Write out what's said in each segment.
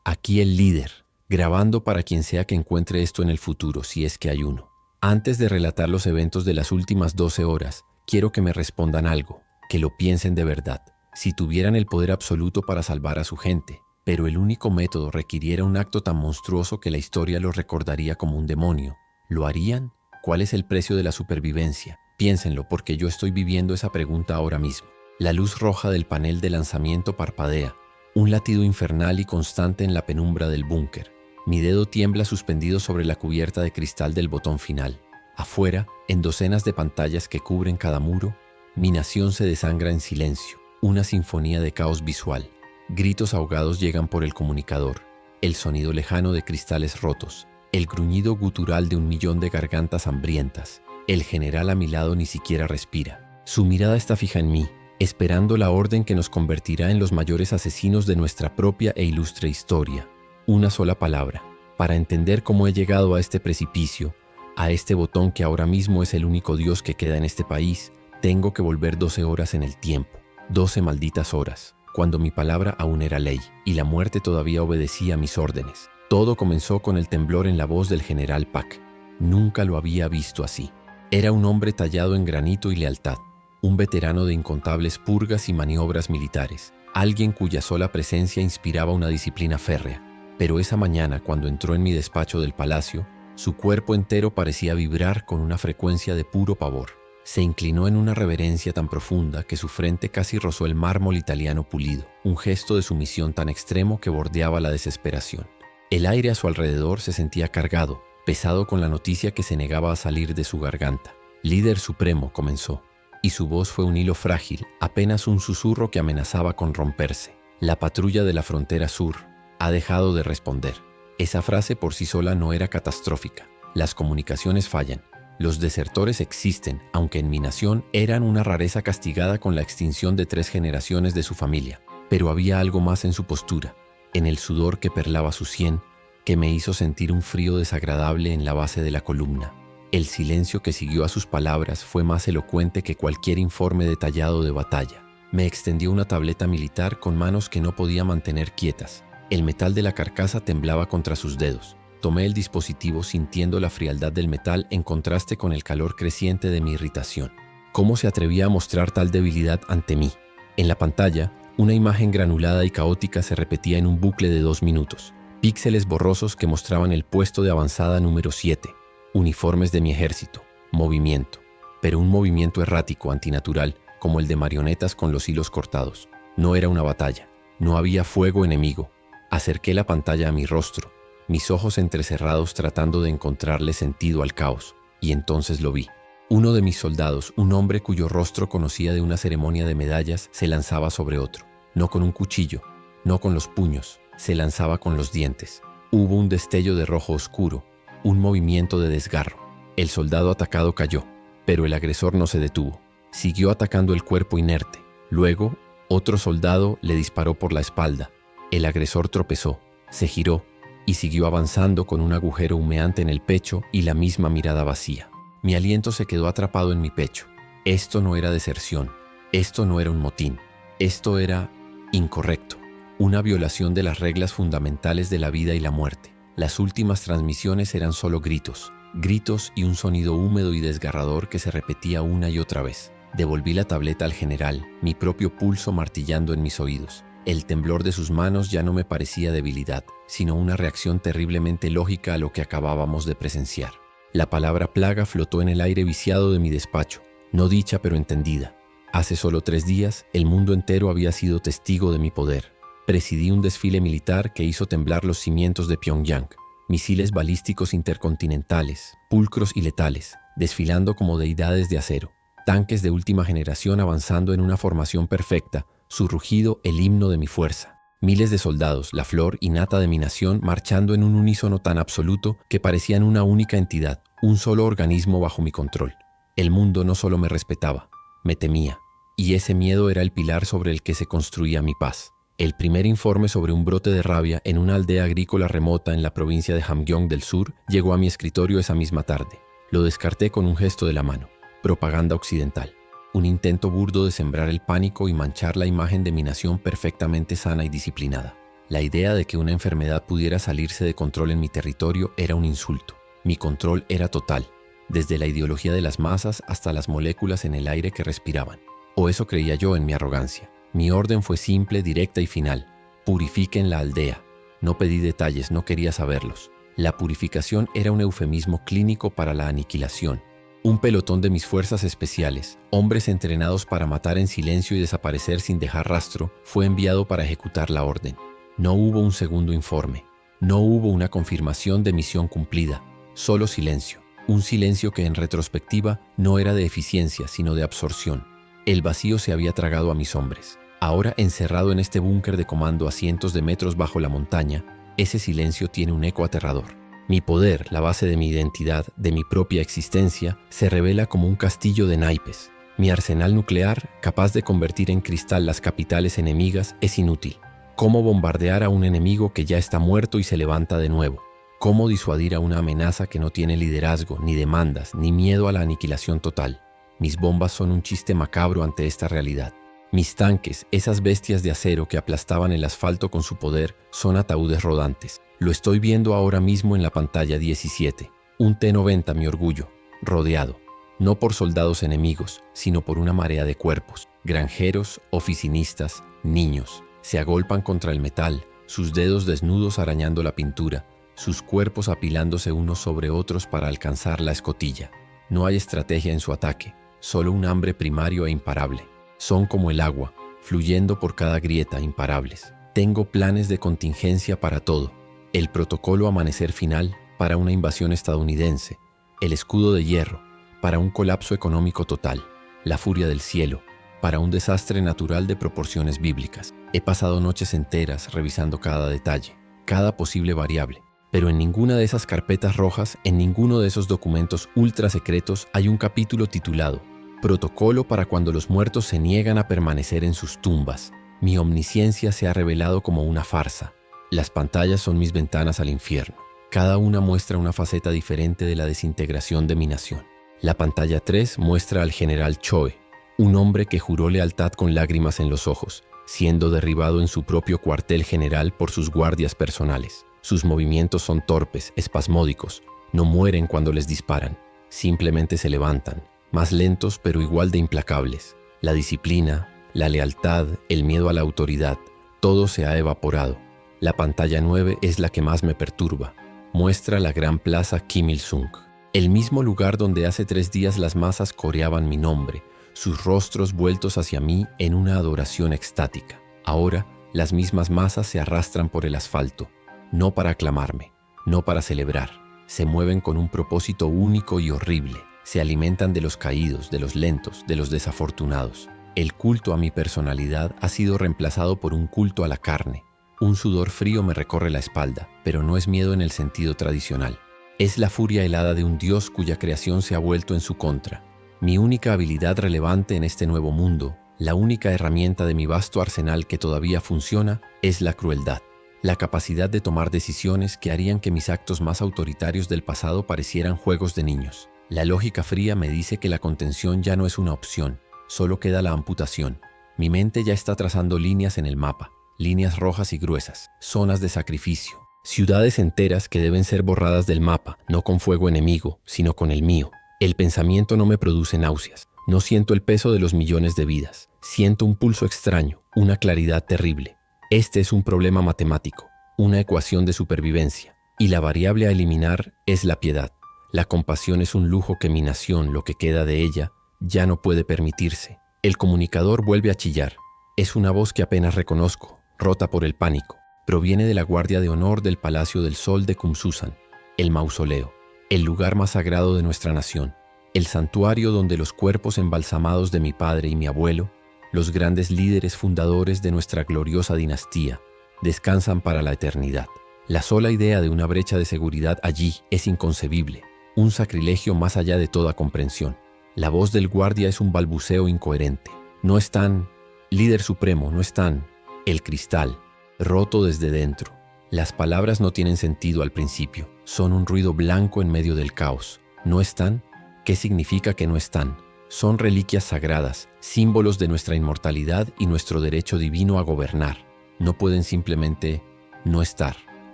Aquí el líder, grabando para quien sea que encuentre esto en el futuro, si es que hay uno. Antes de relatar los eventos de las últimas 12 horas, quiero que me respondan algo, que lo piensen de verdad. Si tuvieran el poder absoluto para salvar a su gente, pero el único método requiriera un acto tan monstruoso que la historia lo recordaría como un demonio, ¿lo harían? ¿Cuál es el precio de la supervivencia? Piénsenlo, porque yo estoy viviendo esa pregunta ahora mismo. La luz roja del panel de lanzamiento parpadea, un latido infernal y constante en la penumbra del búnker. Mi dedo tiembla suspendido sobre la cubierta de cristal del botón final. Afuera, en docenas de pantallas que cubren cada muro, mi nación se desangra en silencio, una sinfonía de caos visual. Gritos ahogados llegan por el comunicador, el sonido lejano de cristales rotos, el gruñido gutural de 1.000.000 de gargantas hambrientas. El general a mi lado ni siquiera respira. Su mirada está fija en mí, esperando la orden que nos convertirá en los mayores asesinos de nuestra propia e ilustre historia. Una sola palabra, para entender cómo he llegado a este precipicio, a este botón que ahora mismo es el único Dios que queda en este país. Tengo que volver 12 horas en el tiempo, 12 malditas horas, cuando mi palabra aún era ley y la muerte todavía obedecía mis órdenes. Todo comenzó con el temblor en la voz del general Pack. Nunca lo había visto así. Era un hombre tallado en granito y lealtad, un veterano de incontables purgas y maniobras militares, alguien cuya sola presencia inspiraba una disciplina férrea. Pero esa mañana, cuando entró en mi despacho del palacio, su cuerpo entero parecía vibrar con una frecuencia de puro pavor. Se inclinó en una reverencia tan profunda que su frente casi rozó el mármol italiano pulido, un gesto de sumisión tan extremo que bordeaba la desesperación. El aire a su alrededor se sentía cargado, pesado con la noticia que se negaba a salir de su garganta. «Líder supremo», comenzó, y su voz fue un hilo frágil, apenas un susurro que amenazaba con romperse. «La patrulla de la frontera sur ha dejado de responder». Esa frase por sí sola no era catastrófica. Las comunicaciones fallan. Los desertores existen, aunque en mi nación eran una rareza castigada con la extinción de 3 generaciones de su familia. Pero había algo más en su postura, en el sudor que perlaba su sien, que me hizo sentir un frío desagradable en la base de la columna. El silencio que siguió a sus palabras fue más elocuente que cualquier informe detallado de batalla. Me extendió una tableta militar con manos que no podía mantener quietas. El metal de la carcasa temblaba contra sus dedos. Tomé el dispositivo sintiendo la frialdad del metal en contraste con el calor creciente de mi irritación. ¿Cómo se atrevía a mostrar tal debilidad ante mí? En la pantalla, una imagen granulada y caótica se repetía en un bucle de 2 minutos. Píxeles borrosos que mostraban el puesto de avanzada número 7. Uniformes de mi ejército. Movimiento. Pero un movimiento errático, antinatural, como el de marionetas con los hilos cortados. No era una batalla. No había fuego enemigo. Acerqué la pantalla a mi rostro, mis ojos entrecerrados tratando de encontrarle sentido al caos, y entonces lo vi. Uno de mis soldados, un hombre cuyo rostro conocía de una ceremonia de medallas, se lanzaba sobre otro. No con un cuchillo, no con los puños, se lanzaba con los dientes. Hubo un destello de rojo oscuro, un movimiento de desgarro. El soldado atacado cayó, pero el agresor no se detuvo. Siguió atacando el cuerpo inerte. Luego, otro soldado le disparó por la espalda. El agresor tropezó, se giró y siguió avanzando con un agujero humeante en el pecho y la misma mirada vacía. Mi aliento se quedó atrapado en mi pecho. Esto no era deserción, esto no era un motín, esto era incorrecto, una violación de las reglas fundamentales de la vida y la muerte. Las últimas transmisiones eran solo gritos, gritos y un sonido húmedo y desgarrador que se repetía una y otra vez. Devolví la tableta al general, mi propio pulso martillando en mis oídos. El temblor de sus manos ya no me parecía debilidad, sino una reacción terriblemente lógica a lo que acabábamos de presenciar. La palabra plaga flotó en el aire viciado de mi despacho, no dicha pero entendida. Hace solo 3 días, el mundo entero había sido testigo de mi poder. Presidí un desfile militar que hizo temblar los cimientos de Pyongyang. Misiles balísticos intercontinentales, pulcros y letales, desfilando como deidades de acero. Tanques de última generación avanzando en una formación perfecta, su rugido el himno de mi fuerza. Miles de soldados, la flor y nata de mi nación, marchando en un unísono tan absoluto que parecían una única entidad, un solo organismo bajo mi control. El mundo no solo me respetaba, me temía, y ese miedo era el pilar sobre el que se construía mi paz. El primer informe sobre un brote de rabia en una aldea agrícola remota en la provincia de Hamgyong del Sur llegó a mi escritorio esa misma tarde. Lo descarté con un gesto de la mano. Propaganda occidental. Un intento burdo de sembrar el pánico y manchar la imagen de mi nación perfectamente sana y disciplinada. La idea de que una enfermedad pudiera salirse de control en mi territorio era un insulto. Mi control era total, desde la ideología de las masas hasta las moléculas en el aire que respiraban. O eso creía yo en mi arrogancia. Mi orden fue simple, directa y final. Purifiquen la aldea. No pedí detalles, no quería saberlos. La purificación era un eufemismo clínico para la aniquilación. Un pelotón de mis fuerzas especiales, hombres entrenados para matar en silencio y desaparecer sin dejar rastro, fue enviado para ejecutar la orden. No hubo un segundo informe. No hubo una confirmación de misión cumplida. Solo silencio. Un silencio que en retrospectiva no era de eficiencia, sino de absorción. El vacío se había tragado a mis hombres. Ahora, encerrado en este búnker de comando a cientos de metros bajo la montaña, ese silencio tiene un eco aterrador. Mi poder, la base de mi identidad, de mi propia existencia, se revela como un castillo de naipes. Mi arsenal nuclear, capaz de convertir en cristal las capitales enemigas, es inútil. ¿Cómo bombardear a un enemigo que ya está muerto y se levanta de nuevo? ¿Cómo disuadir a una amenaza que no tiene liderazgo, ni demandas, ni miedo a la aniquilación total? Mis bombas son un chiste macabro ante esta realidad. Mis tanques, esas bestias de acero que aplastaban el asfalto con su poder, son ataúdes rodantes. Lo estoy viendo ahora mismo en la pantalla 17. Un T-90, mi orgullo, rodeado. No por soldados enemigos, sino por una marea de cuerpos. Granjeros, oficinistas, niños. Se agolpan contra el metal, sus dedos desnudos arañando la pintura, sus cuerpos apilándose unos sobre otros para alcanzar la escotilla. No hay estrategia en su ataque, solo un hambre primario e imparable. Son como el agua, fluyendo por cada grieta, imparables. Tengo planes de contingencia para todo. El protocolo amanecer final para una invasión estadounidense. El escudo de hierro para un colapso económico total. La furia del cielo para un desastre natural de proporciones bíblicas. He pasado noches enteras revisando cada detalle, cada posible variable. Pero en ninguna de esas carpetas rojas, en ninguno de esos documentos ultra secretos hay un capítulo titulado Protocolo para cuando los muertos se niegan a permanecer en sus tumbas. Mi omnisciencia se ha revelado como una farsa. Las pantallas son mis ventanas al infierno. Cada una muestra una faceta diferente de la desintegración de mi nación. La pantalla 3 muestra al general Choe, un hombre que juró lealtad con lágrimas en los ojos, siendo derribado en su propio cuartel general por sus guardias personales. Sus movimientos son torpes, espasmódicos. No mueren cuando les disparan. Simplemente se levantan. Más lentos pero igual de implacables. La disciplina, la lealtad, el miedo a la autoridad, todo se ha evaporado. La pantalla 9 es la que más me perturba. Muestra la gran plaza Kim Il-sung, el mismo lugar donde hace 3 días las masas coreaban mi nombre, sus rostros vueltos hacia mí en una adoración extática. Ahora, las mismas masas se arrastran por el asfalto, no para aclamarme, no para celebrar. Se mueven con un propósito único y horrible. Se alimentan de los caídos, de los lentos, de los desafortunados. El culto a mi personalidad ha sido reemplazado por un culto a la carne. Un sudor frío me recorre la espalda, pero no es miedo en el sentido tradicional. Es la furia helada de un Dios cuya creación se ha vuelto en su contra. Mi única habilidad relevante en este nuevo mundo, la única herramienta de mi vasto arsenal que todavía funciona, es la crueldad. La capacidad de tomar decisiones que harían que mis actos más autoritarios del pasado parecieran juegos de niños. La lógica fría me dice que la contención ya no es una opción, solo queda la amputación. Mi mente ya está trazando líneas en el mapa, líneas rojas y gruesas, zonas de sacrificio, ciudades enteras que deben ser borradas del mapa, no con fuego enemigo, sino con el mío. El pensamiento no me produce náuseas, no siento el peso de los millones de vidas, siento un pulso extraño, una claridad terrible. Este es un problema matemático, una ecuación de supervivencia, y la variable a eliminar es la piedad. La compasión es un lujo que mi nación, lo que queda de ella, ya no puede permitirse. El comunicador vuelve a chillar. Es una voz que apenas reconozco, rota por el pánico. Proviene de la Guardia de Honor del Palacio del Sol de Kumsusan, el mausoleo, el lugar más sagrado de nuestra nación, el santuario donde los cuerpos embalsamados de mi padre y mi abuelo, los grandes líderes fundadores de nuestra gloriosa dinastía, descansan para la eternidad. La sola idea de una brecha de seguridad allí es inconcebible. Un sacrilegio más allá de toda comprensión. La voz del guardia es un balbuceo incoherente. No están, líder supremo, no están, el cristal, roto desde dentro. Las palabras no tienen sentido al principio, son un ruido blanco en medio del caos. ¿No están? ¿Qué significa que no están? Son reliquias sagradas, símbolos de nuestra inmortalidad y nuestro derecho divino a gobernar. No pueden simplemente No estar.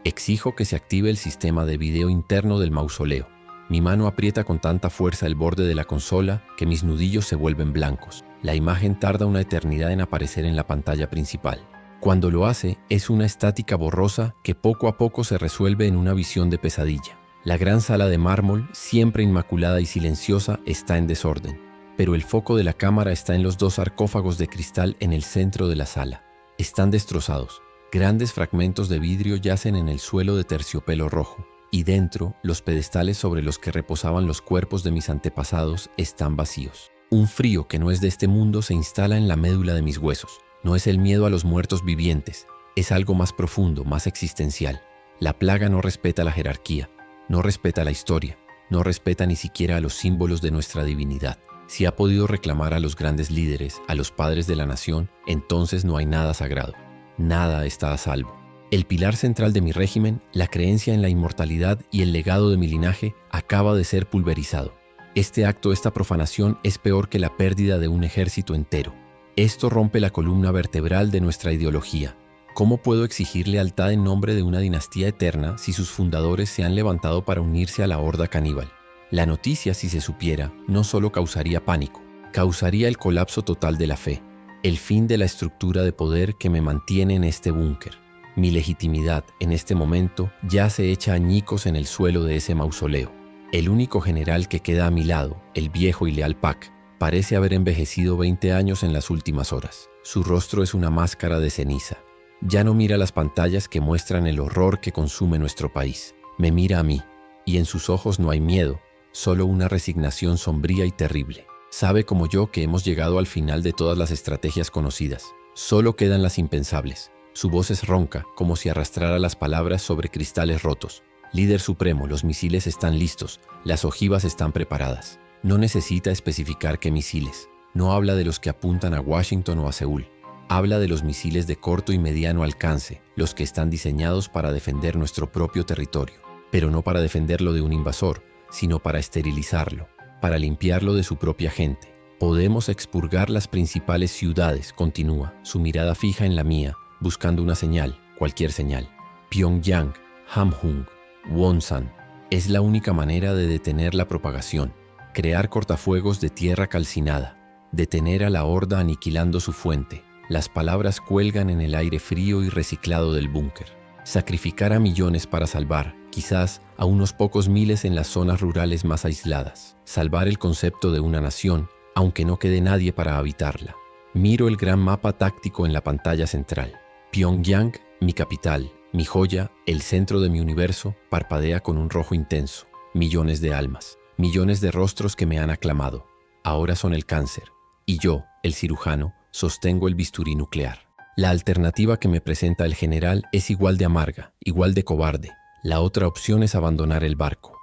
Exijo que se active el sistema de video interno del mausoleo. Mi mano aprieta con tanta fuerza el borde de la consola que mis nudillos se vuelven blancos. La imagen tarda una eternidad en aparecer en la pantalla principal. Cuando lo hace, es una estática borrosa que poco a poco se resuelve en una visión de pesadilla. La gran sala de mármol, siempre inmaculada y silenciosa, está en desorden, pero el foco de la cámara está en los 2 sarcófagos de cristal en el centro de la sala. Están destrozados. Grandes fragmentos de vidrio yacen en el suelo de terciopelo rojo, y dentro, los pedestales sobre los que reposaban los cuerpos de mis antepasados están vacíos. Un frío que no es de este mundo se instala en la médula de mis huesos. No es el miedo a los muertos vivientes, es algo más profundo, más existencial. La plaga no respeta la jerarquía, no respeta la historia, no respeta ni siquiera a los símbolos de nuestra divinidad. Si ha podido reclamar a los grandes líderes, a los padres de la nación, entonces no hay nada sagrado. Nada está a salvo. El pilar central de mi régimen, la creencia en la inmortalidad y el legado de mi linaje, acaba de ser pulverizado. Este acto, esta profanación, es peor que la pérdida de un ejército entero. Esto rompe la columna vertebral de nuestra ideología. ¿Cómo puedo exigir lealtad en nombre de una dinastía eterna si sus fundadores se han levantado para unirse a la horda caníbal? La noticia, si se supiera, no solo causaría pánico, causaría el colapso total de la fe, el fin de la estructura de poder que me mantiene en este búnker. Mi legitimidad, en este momento, ya se echa añicos en el suelo de ese mausoleo. El único general que queda a mi lado, el viejo y leal Pac, parece haber envejecido 20 años en las últimas horas. Su rostro es una máscara de ceniza. Ya no mira las pantallas que muestran el horror que consume nuestro país. Me mira a mí, y en sus ojos no hay miedo, solo una resignación sombría y terrible. Sabe como yo que hemos llegado al final de todas las estrategias conocidas. Solo quedan las impensables. Su voz es ronca, como si arrastrara las palabras sobre cristales rotos. Líder supremo, los misiles están listos, las ojivas están preparadas. No necesita especificar qué misiles. No habla de los que apuntan a Washington o a Seúl. Habla de los misiles de corto y mediano alcance, los que están diseñados para defender nuestro propio territorio. Pero no para defenderlo de un invasor, sino para esterilizarlo, para limpiarlo de su propia gente. Podemos expurgar las principales ciudades, continúa, su mirada fija en la mía, buscando una señal, cualquier señal. Pyongyang, Hamhung, Wonsan. Es la única manera de detener la propagación. Crear cortafuegos de tierra calcinada, detener a la horda aniquilando su fuente. Las palabras cuelgan en el aire frío y reciclado del búnker. Sacrificar a millones para salvar, quizás, a unos pocos miles en las zonas rurales más aisladas. Salvar el concepto de una nación, aunque no quede nadie para habitarla. Miro el gran mapa táctico en la pantalla central. Pyongyang, mi capital, mi joya, el centro de mi universo, parpadea con un rojo intenso. Millones de almas. Millones de rostros que me han aclamado. Ahora son el cáncer. Y yo, el cirujano, sostengo el bisturí nuclear. La alternativa que me presenta el general es igual de amarga, igual de cobarde. La otra opción es abandonar el barco.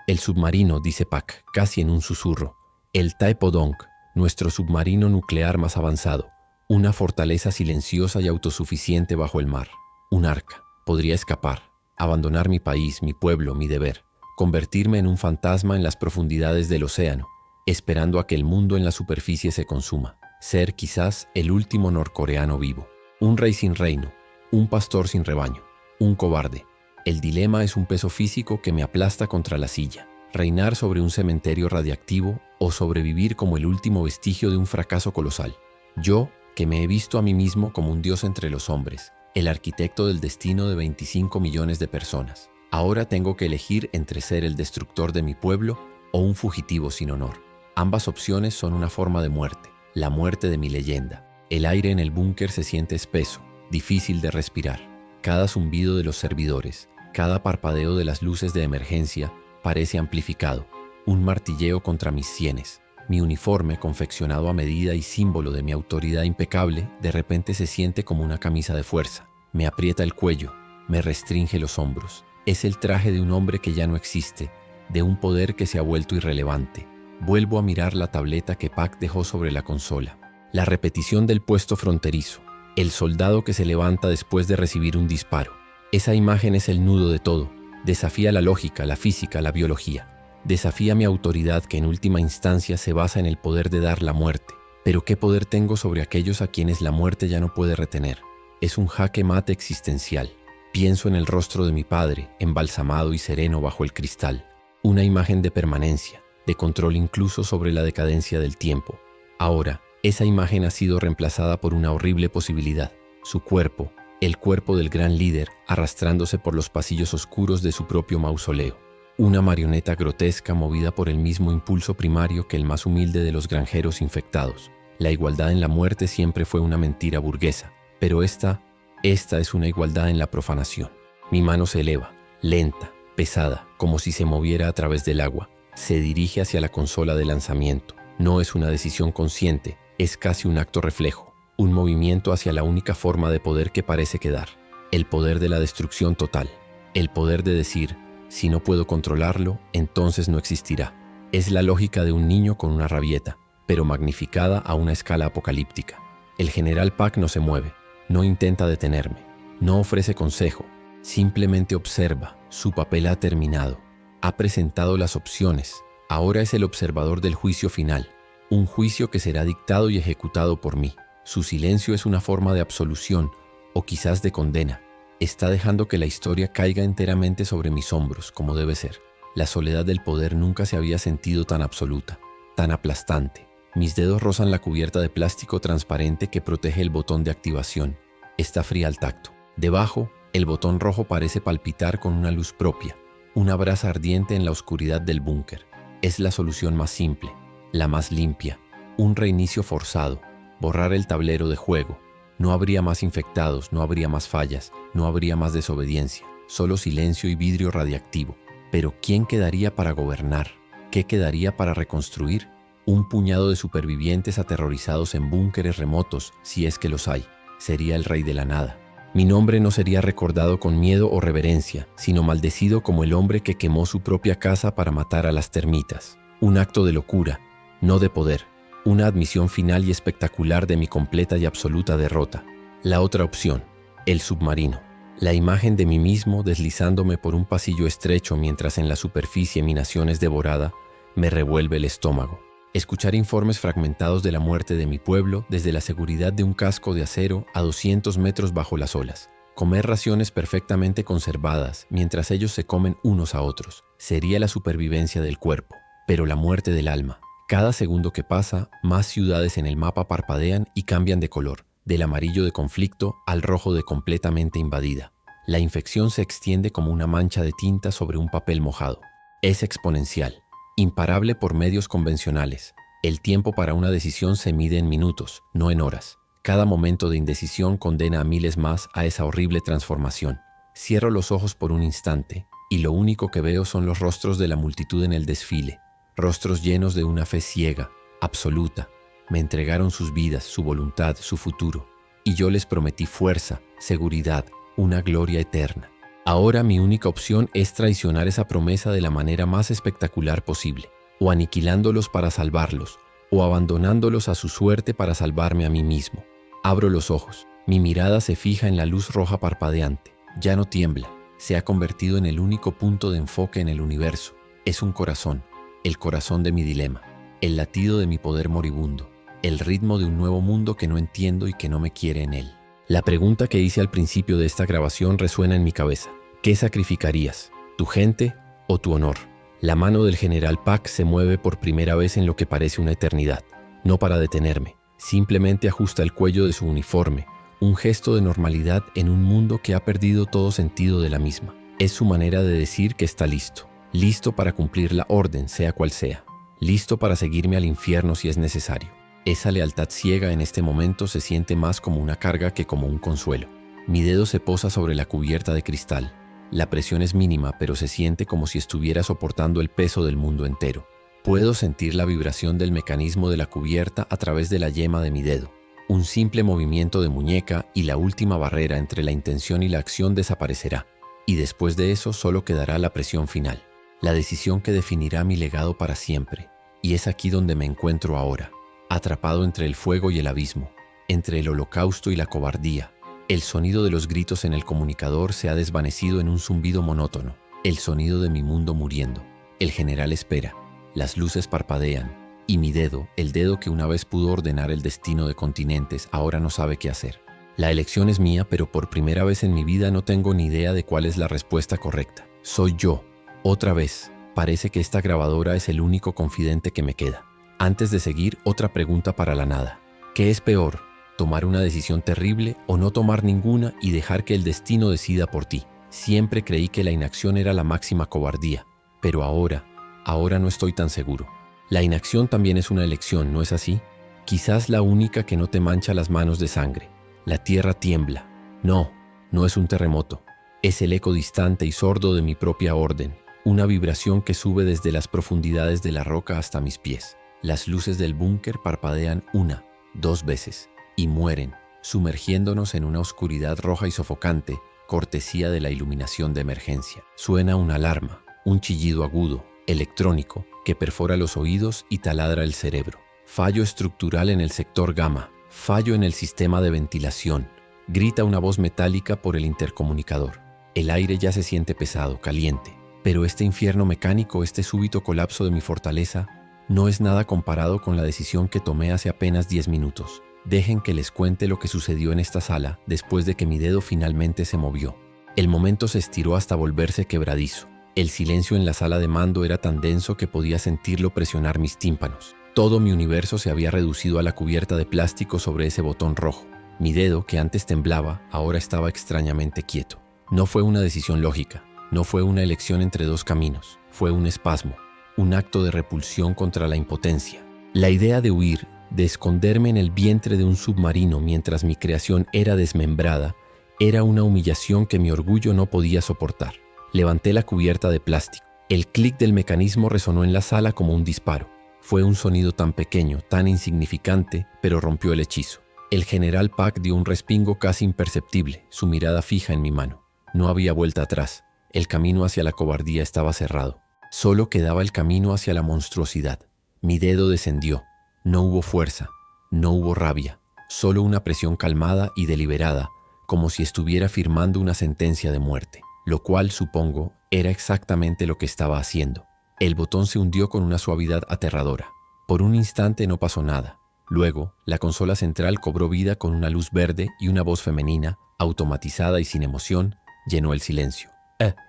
El submarino, dice Pac, casi en un susurro. El Taepodong, nuestro submarino nuclear más avanzado. Una fortaleza silenciosa y autosuficiente bajo el mar. Un arca. Podría escapar. Abandonar mi país, mi pueblo, mi deber. Convertirme en un fantasma en las profundidades del océano, esperando a que el mundo en la superficie se consuma. Ser quizás el último norcoreano vivo. Un rey sin reino, un pastor sin rebaño, un cobarde. El dilema es un peso físico que me aplasta contra la silla. Reinar sobre un cementerio radiactivo o sobrevivir como el último vestigio de un fracaso colosal. Yo, que me he visto a mí mismo como un dios entre los hombres, el arquitecto del destino de 25 millones de personas. Ahora tengo que elegir entre ser el destructor de mi pueblo o un fugitivo sin honor. Ambas opciones son una forma de muerte, la muerte de mi leyenda. El aire en el búnker se siente espeso, difícil de respirar. Cada zumbido de los servidores, cada parpadeo de las luces de emergencia parece amplificado, un martilleo contra mis sienes. Mi uniforme, confeccionado a medida y símbolo de mi autoridad impecable, de repente se siente como una camisa de fuerza. Me aprieta el cuello, me restringe los hombros. Es el traje de un hombre que ya no existe, de un poder que se ha vuelto irrelevante. Vuelvo a mirar la tableta que Pac dejó sobre la consola. La repetición del puesto fronterizo. El soldado que se levanta después de recibir un disparo. Esa imagen es el nudo de todo. Desafía la lógica, la física, la biología. Desafía mi autoridad que en última instancia se basa en el poder de dar la muerte. Pero ¿qué poder tengo sobre aquellos a quienes la muerte ya no puede retener? Es un jaque mate existencial. Pienso en el rostro de mi padre, embalsamado y sereno bajo el cristal. Una imagen de permanencia, de control incluso sobre la decadencia del tiempo. Ahora, esa imagen ha sido reemplazada por una horrible posibilidad. Su cuerpo, el cuerpo del gran líder, arrastrándose por los pasillos oscuros de su propio mausoleo. Una marioneta grotesca movida por el mismo impulso primario que el más humilde de los granjeros infectados. La igualdad en la muerte siempre fue una mentira burguesa, pero esta es una igualdad en la profanación. Mi mano se eleva, lenta, pesada, como si se moviera a través del agua. Se dirige hacia la consola de lanzamiento. No es una decisión consciente, es casi un acto reflejo, un movimiento hacia la única forma de poder que parece quedar. El poder de la destrucción total. El poder de decir, si no puedo controlarlo, entonces no existirá. Es la lógica de un niño con una rabieta, pero magnificada a una escala apocalíptica. El general Pack no se mueve, no intenta detenerme, no ofrece consejo, simplemente observa. Su papel ha terminado. Ha presentado las opciones. Ahora es el observador del juicio final, un juicio que será dictado y ejecutado por mí. Su silencio es una forma de absolución o quizás de condena. Está dejando que la historia caiga enteramente sobre mis hombros, como debe ser. La soledad del poder nunca se había sentido tan absoluta, tan aplastante. Mis dedos rozan la cubierta de plástico transparente que protege el botón de activación. Está fría al tacto. Debajo, el botón rojo parece palpitar con una luz propia, una brasa ardiente en la oscuridad del búnker. Es la solución más simple, la más limpia. Un reinicio forzado, borrar el tablero de juego. No habría más infectados, no habría más fallas, no habría más desobediencia, solo silencio y vidrio radiactivo. Pero ¿quién quedaría para gobernar? ¿Qué quedaría para reconstruir? Un puñado de supervivientes aterrorizados en búnkeres remotos, si es que los hay. Sería el rey de la nada. Mi nombre no sería recordado con miedo o reverencia, sino maldecido como el hombre que quemó su propia casa para matar a las termitas. Un acto de locura, no de poder. Una admisión final y espectacular de mi completa y absoluta derrota. La otra opción, el submarino. La imagen de mí mismo deslizándome por un pasillo estrecho mientras en la superficie mi nación es devorada, me revuelve el estómago. Escuchar informes fragmentados de la muerte de mi pueblo desde la seguridad de un casco de acero a 200 metros bajo las olas. Comer raciones perfectamente conservadas mientras ellos se comen unos a otros. Sería la supervivencia del cuerpo, pero la muerte del alma. Cada segundo que pasa, más ciudades en el mapa parpadean y cambian de color, del amarillo de conflicto al rojo de completamente invadida. La infección se extiende como una mancha de tinta sobre un papel mojado. Es exponencial. Imparable por medios convencionales. El tiempo para una decisión se mide en minutos, no en horas. Cada momento de indecisión condena a miles más a esa horrible transformación. Cierro los ojos por un instante, y lo único que veo son los rostros de la multitud en el desfile. Rostros llenos de una fe ciega, absoluta. Me entregaron sus vidas, su voluntad, su futuro. Y yo les prometí fuerza, seguridad, una gloria eterna. Ahora mi única opción es traicionar esa promesa de la manera más espectacular posible, o aniquilándolos para salvarlos, o abandonándolos a su suerte para salvarme a mí mismo. Abro los ojos, mi mirada se fija en la luz roja parpadeante. Ya no tiembla, se ha convertido en el único punto de enfoque en el universo. Es un corazón, el corazón de mi dilema, el latido de mi poder moribundo, el ritmo de un nuevo mundo que no entiendo y que no me quiere en él. La pregunta que hice al principio de esta grabación resuena en mi cabeza. ¿Qué sacrificarías? ¿Tu gente o tu honor? La mano del general Pack se mueve por primera vez en lo que parece una eternidad. No para detenerme, simplemente ajusta el cuello de su uniforme, un gesto de normalidad en un mundo que ha perdido todo sentido de la misma. Es su manera de decir que está listo. Listo para cumplir la orden, sea cual sea. Listo para seguirme al infierno si es necesario. Esa lealtad ciega en este momento se siente más como una carga que como un consuelo. Mi dedo se posa sobre la cubierta de cristal. La presión es mínima, pero se siente como si estuviera soportando el peso del mundo entero. Puedo sentir la vibración del mecanismo de la cubierta a través de la yema de mi dedo. Un simple movimiento de muñeca y la última barrera entre la intención y la acción desaparecerá. Y después de eso solo quedará la presión final. La decisión que definirá mi legado para siempre. Y es aquí donde me encuentro ahora. Atrapado entre el fuego y el abismo, entre el holocausto y la cobardía. El sonido de los gritos en el comunicador se ha desvanecido en un zumbido monótono, el sonido de mi mundo muriendo. El general espera, las luces parpadean, y mi dedo, el dedo que una vez pudo ordenar el destino de continentes, ahora no sabe qué hacer. La elección es mía, pero por primera vez en mi vida no tengo ni idea de cuál es la respuesta correcta. Soy yo. Otra vez. Parece que esta grabadora es el único confidente que me queda. Antes de seguir, otra pregunta para la nada. ¿Qué es peor? ¿Tomar una decisión terrible o no tomar ninguna y dejar que el destino decida por ti? Siempre creí que la inacción era la máxima cobardía, pero ahora no estoy tan seguro. La inacción también es una elección, ¿no es así? Quizás la única que no te mancha las manos de sangre. La tierra tiembla. No es un terremoto. Es el eco distante y sordo de mi propia orden, una vibración que sube desde las profundidades de la roca hasta mis pies. Las luces del búnker parpadean 1, 2 veces y mueren, sumergiéndonos en una oscuridad roja y sofocante, cortesía de la iluminación de emergencia. Suena una alarma, un chillido agudo, electrónico, que perfora los oídos y taladra el cerebro. Fallo estructural en el sector gamma, fallo en el sistema de ventilación. Grita una voz metálica por el intercomunicador. El aire ya se siente pesado, caliente. Pero este infierno mecánico, este súbito colapso de mi fortaleza, no es nada comparado con la decisión que tomé hace apenas 10 minutos. Dejen que les cuente lo que sucedió en esta sala después de que mi dedo finalmente se movió. El momento se estiró hasta volverse quebradizo. El silencio en la sala de mando era tan denso que podía sentirlo presionar mis tímpanos. Todo mi universo se había reducido a la cubierta de plástico sobre ese botón rojo. Mi dedo, que antes temblaba, ahora estaba extrañamente quieto. No fue una decisión lógica, no fue una elección entre dos caminos, fue un espasmo, un acto de repulsión contra la impotencia. La idea de huir, de esconderme en el vientre de un submarino mientras mi creación era desmembrada, era una humillación que mi orgullo no podía soportar. Levanté la cubierta de plástico. El clic del mecanismo resonó en la sala como un disparo. Fue un sonido tan pequeño, tan insignificante, pero rompió el hechizo. El general Pack dio un respingo casi imperceptible, su mirada fija en mi mano. No había vuelta atrás. El camino hacia la cobardía estaba cerrado. Solo quedaba el camino hacia la monstruosidad. Mi dedo descendió. No hubo fuerza, no hubo rabia, solo una presión calmada y deliberada, como si estuviera firmando una sentencia de muerte, lo cual, supongo, era exactamente lo que estaba haciendo. El botón se hundió con una suavidad aterradora. Por un instante no pasó nada. Luego, la consola central cobró vida con una luz verde y una voz femenina, automatizada y sin emoción, llenó el silencio.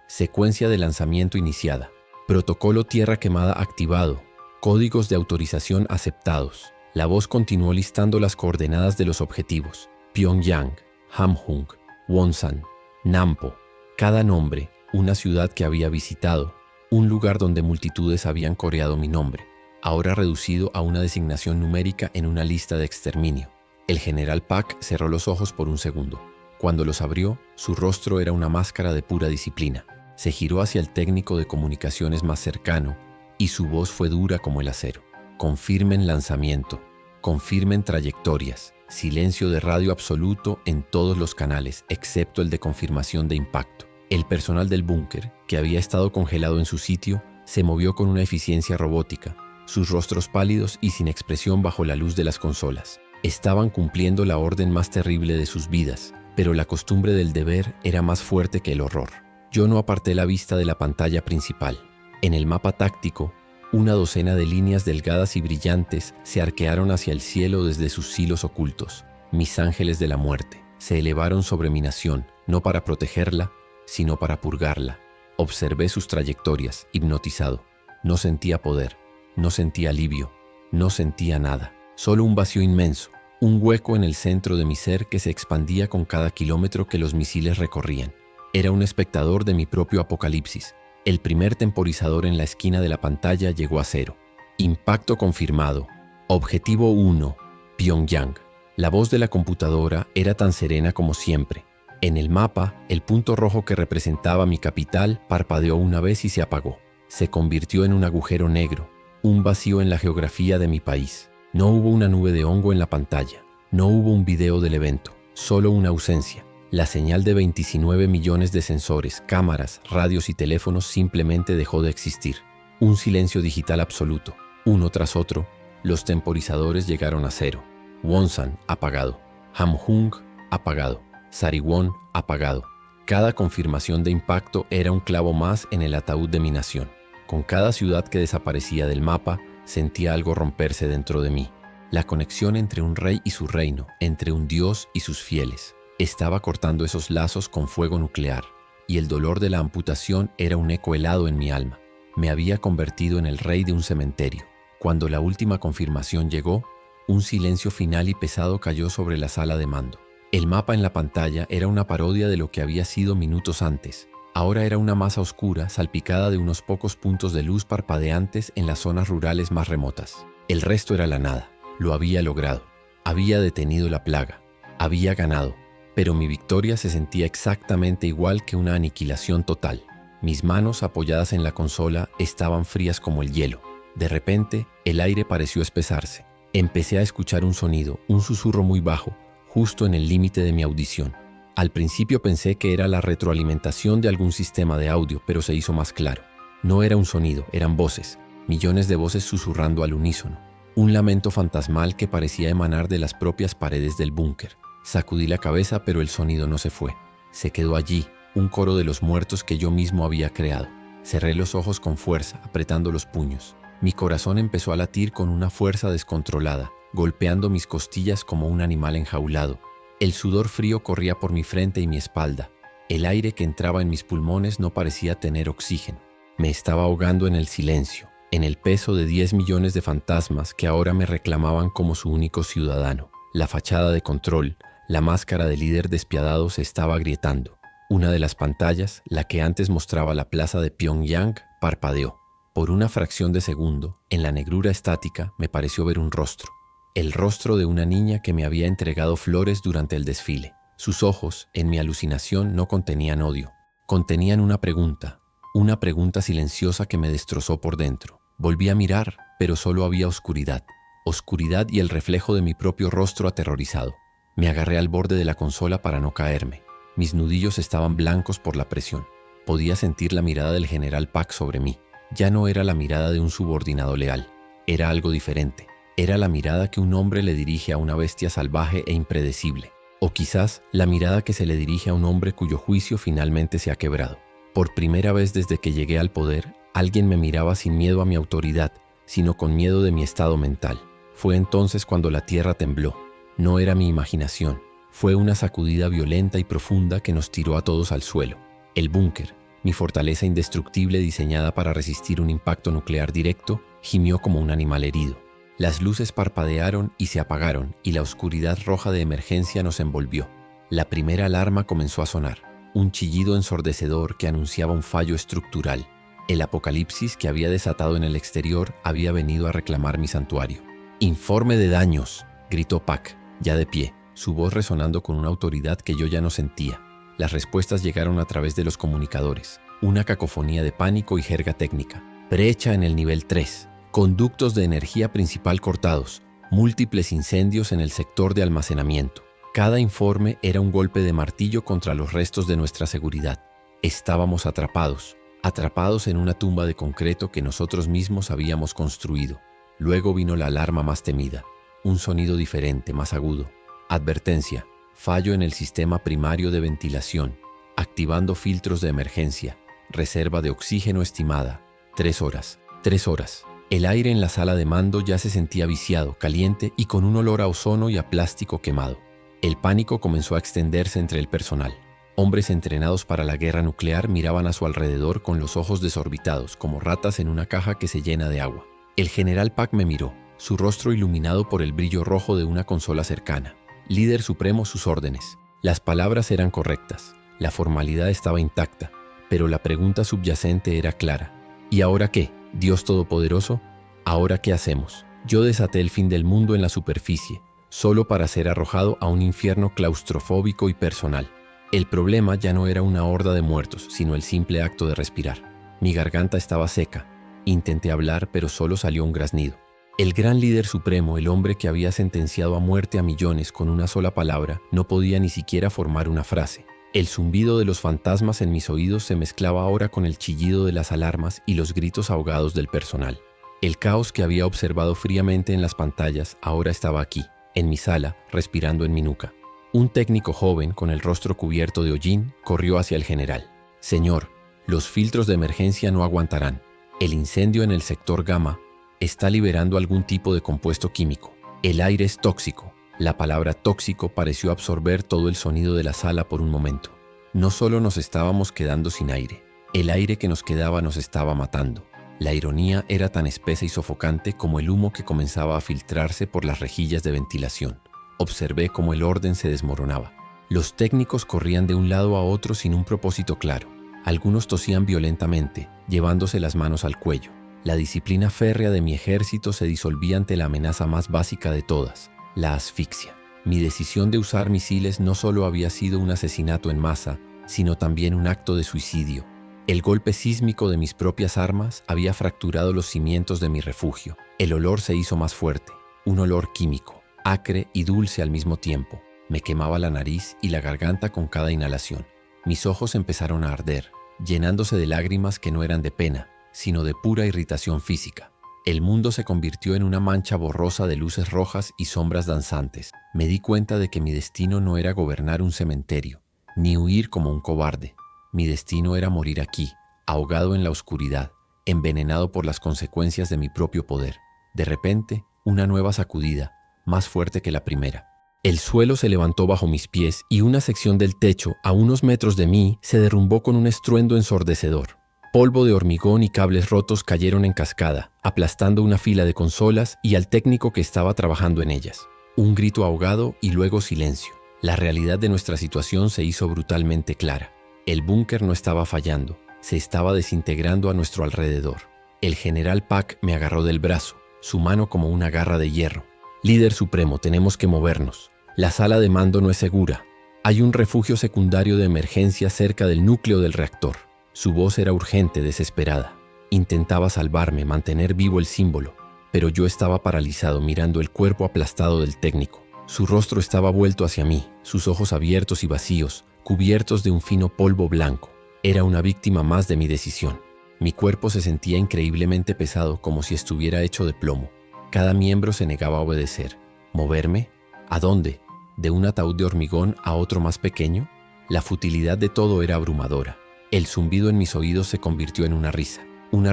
Secuencia de lanzamiento iniciada. Protocolo tierra quemada activado. Códigos de autorización aceptados. La voz continuó listando las coordenadas de los objetivos. Pyongyang, Hamhung, Wonsan, Nampo. Cada nombre, una ciudad que había visitado, un lugar donde multitudes habían coreado mi nombre, ahora reducido a una designación numérica en una lista de exterminio. El general Pack cerró los ojos por un segundo. Cuando los abrió, su rostro era una máscara de pura disciplina. Se giró hacia el técnico de comunicaciones más cercano, y su voz fue dura como el acero. Confirmen lanzamiento, confirmen trayectorias, silencio de radio absoluto en todos los canales, excepto el de confirmación de impacto. El personal del búnker, que había estado congelado en su sitio, se movió con una eficiencia robótica, sus rostros pálidos y sin expresión bajo la luz de las consolas. Estaban cumpliendo la orden más terrible de sus vidas, pero la costumbre del deber era más fuerte que el horror. Yo no aparté la vista de la pantalla principal. En el mapa táctico, una docena de líneas delgadas y brillantes se arquearon hacia el cielo desde sus silos ocultos. Mis ángeles de la muerte se elevaron sobre mi nación, no para protegerla, sino para purgarla. Observé sus trayectorias, hipnotizado. No sentía poder, no sentía alivio, no sentía nada. Solo un vacío inmenso, un hueco en el centro de mi ser que se expandía con cada kilómetro que los misiles recorrían. Era un espectador de mi propio apocalipsis. El primer temporizador en la esquina de la pantalla llegó a 0. Impacto confirmado. Objetivo 1. Pyongyang. La voz de la computadora era tan serena como siempre. En el mapa, el punto rojo que representaba mi capital parpadeó una vez y se apagó. Se convirtió en un agujero negro, un vacío en la geografía de mi país. No hubo una nube de hongo en la pantalla. No hubo un video del evento. Solo una ausencia. La señal de 29 millones de sensores, cámaras, radios y teléfonos simplemente dejó de existir. Un silencio digital absoluto. Uno tras otro, los temporizadores llegaron a 0. Wonsan, apagado. Hamhung, apagado. Sariwon, apagado. Cada confirmación de impacto era un clavo más en el ataúd de mi nación. Con cada ciudad que desaparecía del mapa, sentía algo romperse dentro de mí. La conexión entre un rey y su reino, entre un dios y sus fieles. Estaba cortando esos lazos con fuego nuclear, y el dolor de la amputación era un eco helado en mi alma. Me había convertido en el rey de un cementerio. Cuando la última confirmación llegó, un silencio final y pesado cayó sobre la sala de mando. El mapa en la pantalla era una parodia de lo que había sido minutos antes. Ahora era una masa oscura salpicada de unos pocos puntos de luz parpadeantes en las zonas rurales más remotas. El resto era la nada. Lo había logrado. Había detenido la plaga. Había ganado. Pero mi victoria se sentía exactamente igual que una aniquilación total. Mis manos apoyadas en la consola estaban frías como el hielo. De repente, el aire pareció espesarse. Empecé a escuchar un sonido, un susurro muy bajo, justo en el límite de mi audición. Al principio pensé que era la retroalimentación de algún sistema de audio, pero se hizo más claro. No era un sonido, eran voces, millones de voces susurrando al unísono. Un lamento fantasmal que parecía emanar de las propias paredes del búnker. Sacudí la cabeza, pero el sonido no se fue. Se quedó allí, un coro de los muertos que yo mismo había creado. Cerré los ojos con fuerza, apretando los puños. Mi corazón empezó a latir con una fuerza descontrolada, golpeando mis costillas como un animal enjaulado. El sudor frío corría por mi frente y mi espalda. El aire que entraba en mis pulmones no parecía tener oxígeno. Me estaba ahogando en el silencio, en el peso de 10 millones de fantasmas que ahora me reclamaban como su único ciudadano. La fachada de control, la máscara de líder despiadado se estaba agrietando. Una de las pantallas, la que antes mostraba la plaza de Pyongyang, parpadeó. Por una fracción de segundo, en la negrura estática, me pareció ver un rostro. El rostro de una niña que me había entregado flores durante el desfile. Sus ojos, en mi alucinación, no contenían odio. Contenían una pregunta silenciosa que me destrozó por dentro. Volví a mirar, pero solo había oscuridad. Oscuridad y el reflejo de mi propio rostro aterrorizado. Me agarré al borde de la consola para no caerme. Mis nudillos estaban blancos por la presión. Podía sentir la mirada del general Pak sobre mí. Ya no era la mirada de un subordinado leal. Era algo diferente. Era la mirada que un hombre le dirige a una bestia salvaje e impredecible. O quizás la mirada que se le dirige a un hombre cuyo juicio finalmente se ha quebrado. Por primera vez desde que llegué al poder, alguien me miraba sin miedo a mi autoridad, sino con miedo de mi estado mental. Fue entonces cuando la tierra tembló. No era mi imaginación. Fue una sacudida violenta y profunda que nos tiró a todos al suelo. El búnker, mi fortaleza indestructible diseñada para resistir un impacto nuclear directo, gimió como un animal herido. Las luces parpadearon y se apagaron, y la oscuridad roja de emergencia nos envolvió. La primera alarma comenzó a sonar, un chillido ensordecedor que anunciaba un fallo estructural. El apocalipsis que había desatado en el exterior había venido a reclamar mi santuario. «¡Informe de daños!», gritó Pak, ya de pie, su voz resonando con una autoridad que yo ya no sentía. Las respuestas llegaron a través de los comunicadores, una cacofonía de pánico y jerga técnica. «Brecha en el nivel 3. Conductos de energía principal cortados, múltiples incendios en el sector de almacenamiento». Cada informe era un golpe de martillo contra los restos de nuestra seguridad. Estábamos atrapados en una tumba de concreto que nosotros mismos habíamos construido. Luego vino la alarma más temida, un sonido diferente, más agudo. Advertencia: fallo en el sistema primario de ventilación, activando filtros de emergencia, reserva de oxígeno estimada, 3 horas. 3 horas. El aire en la sala de mando ya se sentía viciado, caliente y con un olor a ozono y a plástico quemado. El pánico comenzó a extenderse entre el personal. Hombres entrenados para la guerra nuclear miraban a su alrededor con los ojos desorbitados, como ratas en una caja que se llena de agua. El general Pak me miró, su rostro iluminado por el brillo rojo de una consola cercana. «Líder supremo, sus órdenes». Las palabras eran correctas, la formalidad estaba intacta, pero la pregunta subyacente era clara. ¿Y ahora qué, Dios Todopoderoso? ¿Ahora qué hacemos? Yo desaté el fin del mundo en la superficie, solo para ser arrojado a un infierno claustrofóbico y personal. El problema ya no era una horda de muertos, sino el simple acto de respirar. Mi garganta estaba seca. Intenté hablar, pero solo salió un graznido. El gran líder supremo, el hombre que había sentenciado a muerte a millones con una sola palabra, no podía ni siquiera formar una frase. El zumbido de los fantasmas en mis oídos se mezclaba ahora con el chillido de las alarmas y los gritos ahogados del personal. El caos que había observado fríamente en las pantallas ahora estaba aquí, en mi sala, respirando en mi nuca. Un técnico joven, con el rostro cubierto de hollín, corrió hacia el general. «Señor, los filtros de emergencia no aguantarán. El incendio en el sector Gamma está liberando algún tipo de compuesto químico. El aire es tóxico. La palabra tóxico pareció absorber todo el sonido de la sala por un momento. No solo nos estábamos quedando sin aire, el aire que nos quedaba nos estaba matando. La ironía era tan espesa y sofocante como el humo que comenzaba a filtrarse por las rejillas de ventilación. Observé cómo el orden se desmoronaba. Los técnicos corrían de un lado a otro sin un propósito claro. Algunos tosían violentamente, llevándose las manos al cuello. La disciplina férrea de mi ejército se disolvía ante la amenaza más básica de todas, la asfixia. Mi decisión de usar misiles no solo había sido un asesinato en masa, sino también un acto de suicidio. El golpe sísmico de mis propias armas había fracturado los cimientos de mi refugio. El olor se hizo más fuerte, un olor químico, acre y dulce al mismo tiempo. Me quemaba la nariz y la garganta con cada inhalación. Mis ojos empezaron a arder, llenándose de lágrimas que no eran de pena, sino de pura irritación física. El mundo se convirtió en una mancha borrosa de luces rojas y sombras danzantes. Me di cuenta de que mi destino no era gobernar un cementerio, ni huir como un cobarde. Mi destino era morir aquí, ahogado en la oscuridad, envenenado por las consecuencias de mi propio poder. De repente, una nueva sacudida, más fuerte que la primera. El suelo se levantó bajo mis pies y una sección del techo, a unos metros de mí, se derrumbó con un estruendo ensordecedor. Polvo de hormigón y cables rotos cayeron en cascada, aplastando una fila de consolas y al técnico que estaba trabajando en ellas. Un grito ahogado y luego silencio. La realidad de nuestra situación se hizo brutalmente clara. El búnker no estaba fallando, se estaba desintegrando a nuestro alrededor. El general Pack me agarró del brazo, su mano como una garra de hierro. Líder supremo, tenemos que movernos. La sala de mando no es segura. Hay un refugio secundario de emergencia cerca del núcleo del reactor. Su voz era urgente, desesperada. Intentaba salvarme, mantener vivo el símbolo, pero yo estaba paralizado mirando el cuerpo aplastado del técnico. Su rostro estaba vuelto hacia mí, sus ojos abiertos y vacíos, cubiertos de un fino polvo blanco. Era una víctima más de mi decisión. Mi cuerpo se sentía increíblemente pesado, como si estuviera hecho de plomo. Cada miembro se negaba a obedecer. ¿Moverme? ¿A dónde? ¿De un ataúd de hormigón a otro más pequeño? La futilidad de todo era abrumadora. El zumbido en mis oídos se convirtió en una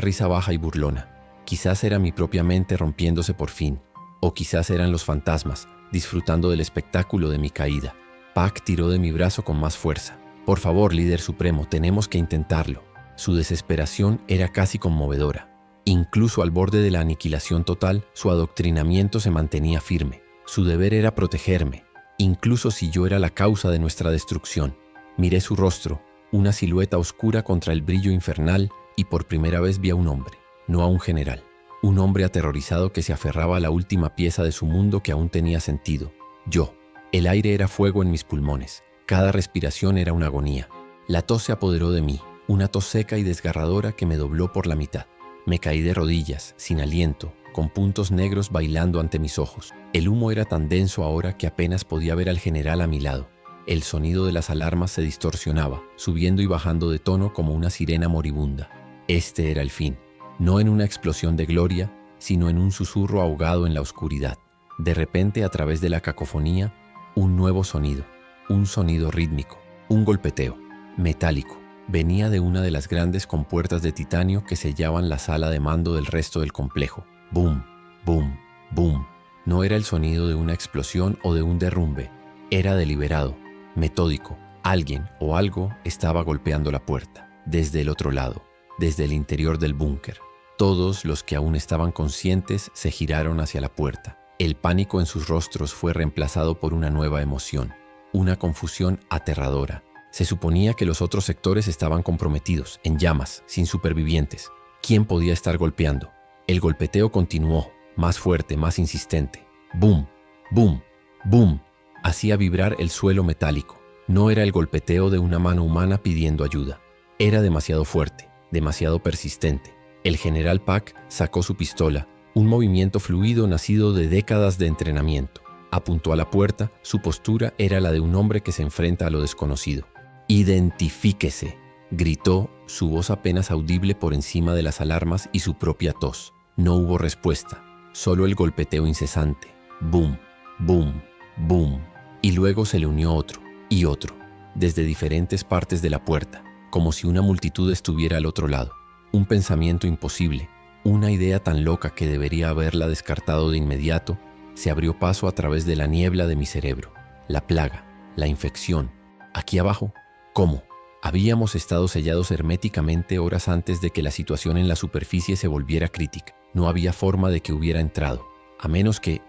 risa baja y burlona. Quizás era mi propia mente rompiéndose por fin, o quizás eran los fantasmas, disfrutando del espectáculo de mi caída. Pack tiró de mi brazo con más fuerza. Por favor, líder supremo, tenemos que intentarlo. Su desesperación era casi conmovedora. Incluso al borde de la aniquilación total, su adoctrinamiento se mantenía firme. Su deber era protegerme, incluso si yo era la causa de nuestra destrucción. Miré su rostro, una silueta oscura contra el brillo infernal, y por primera vez vi a un hombre, no a un general. Un hombre aterrorizado que se aferraba a la última pieza de su mundo que aún tenía sentido. Yo. El aire era fuego en mis pulmones. Cada respiración era una agonía. La tos se apoderó de mí, una tos seca y desgarradora que me dobló por la mitad. Me caí de rodillas, sin aliento, con puntos negros bailando ante mis ojos. El humo era tan denso ahora que apenas podía ver al general a mi lado. El sonido de las alarmas se distorsionaba, subiendo y bajando de tono como una sirena moribunda. Este era el fin, no en una explosión de gloria, sino en un susurro ahogado en la oscuridad. De repente, a través de la cacofonía, un nuevo sonido, un sonido rítmico, un golpeteo, metálico. Venía de una de las grandes compuertas de titanio que sellaban la sala de mando del resto del complejo. Boom, boom, boom. No era el sonido de una explosión o de un derrumbe, era deliberado, metódico. Alguien o algo estaba golpeando la puerta, desde el otro lado, desde el interior del búnker. Todos los que aún estaban conscientes se giraron hacia la puerta. El pánico en sus rostros fue reemplazado por una nueva emoción, una confusión aterradora. Se suponía que los otros sectores estaban comprometidos, en llamas, sin supervivientes. ¿Quién podía estar golpeando? El golpeteo continuó, más fuerte, más insistente. Boom, boom, boom. Hacía vibrar el suelo metálico. No era el golpeteo de una mano humana pidiendo ayuda. Era demasiado fuerte, demasiado persistente. El general Pack sacó su pistola, un movimiento fluido nacido de décadas de entrenamiento. Apuntó a la puerta, su postura era la de un hombre que se enfrenta a lo desconocido. «Identifíquese», gritó, su voz apenas audible por encima de las alarmas y su propia tos. No hubo respuesta, solo el golpeteo incesante. Boom, boom, boom. Y luego se le unió otro, y otro, desde diferentes partes de la puerta, como si una multitud estuviera al otro lado. Un pensamiento imposible, una idea tan loca que debería haberla descartado de inmediato, Se abrió paso a través de la niebla de mi cerebro. La plaga, la infección. Aquí abajo, ¿cómo? Habíamos estado sellados herméticamente horas antes de que la situación en la superficie se volviera crítica. No había forma de que hubiera entrado, a menos que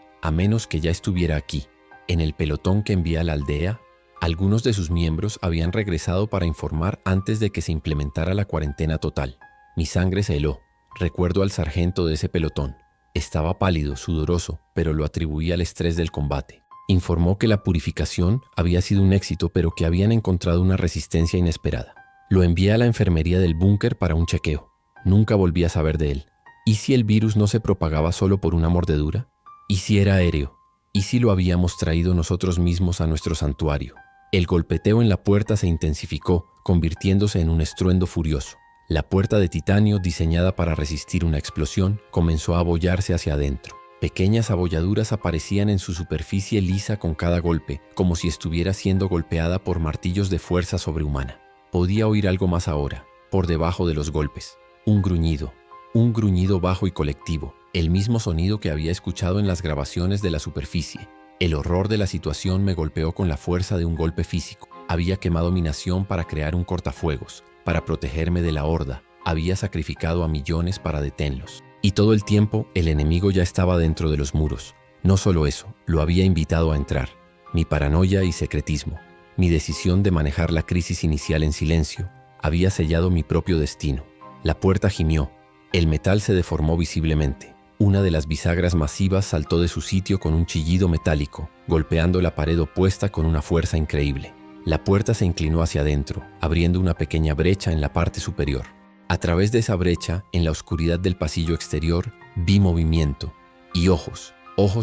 ya estuviera aquí. En el pelotón que envía a la aldea, algunos de sus miembros habían regresado para informar antes de que se implementara la cuarentena total. Mi sangre se heló. Recuerdo al sargento de ese pelotón. Estaba pálido, sudoroso, pero lo atribuía al estrés del combate. Informó que la purificación había sido un éxito, pero que habían encontrado una resistencia inesperada. Lo envié a la enfermería del búnker para un chequeo. Nunca volví a saber de él. ¿Y si el virus no se propagaba solo por una mordedura? ¿Y si era aéreo? ¿Y si lo habíamos traído nosotros mismos a nuestro santuario? El golpeteo en la puerta se intensificó, convirtiéndose en un estruendo furioso. La puerta de titanio, diseñada para resistir una explosión, comenzó a abollarse hacia adentro. Pequeñas abolladuras aparecían en su superficie lisa con cada golpe, como si estuviera siendo golpeada por martillos de fuerza sobrehumana. Podía oír algo más ahora, por debajo de los golpes. Un gruñido bajo y colectivo, el mismo sonido que había escuchado en las grabaciones de la superficie. El horror de la situación me golpeó con la fuerza de un golpe físico. Había quemado mi nación para crear un cortafuegos, para protegerme de la horda. Había sacrificado a millones para detenerlos. Y todo el tiempo el enemigo ya estaba dentro de los muros. No solo eso, lo había invitado a entrar. Mi paranoia y secretismo, mi decisión de manejar la crisis inicial en silencio, había sellado mi propio destino. La puerta gimió. El metal se deformó visiblemente. Una de las bisagras masivas saltó de su sitio con un chillido metálico, golpeando la pared opuesta con una fuerza increíble. La puerta se inclinó hacia adentro, abriendo una pequeña brecha en la parte superior. A través de esa brecha, en la oscuridad del pasillo exterior, vi movimiento y ojos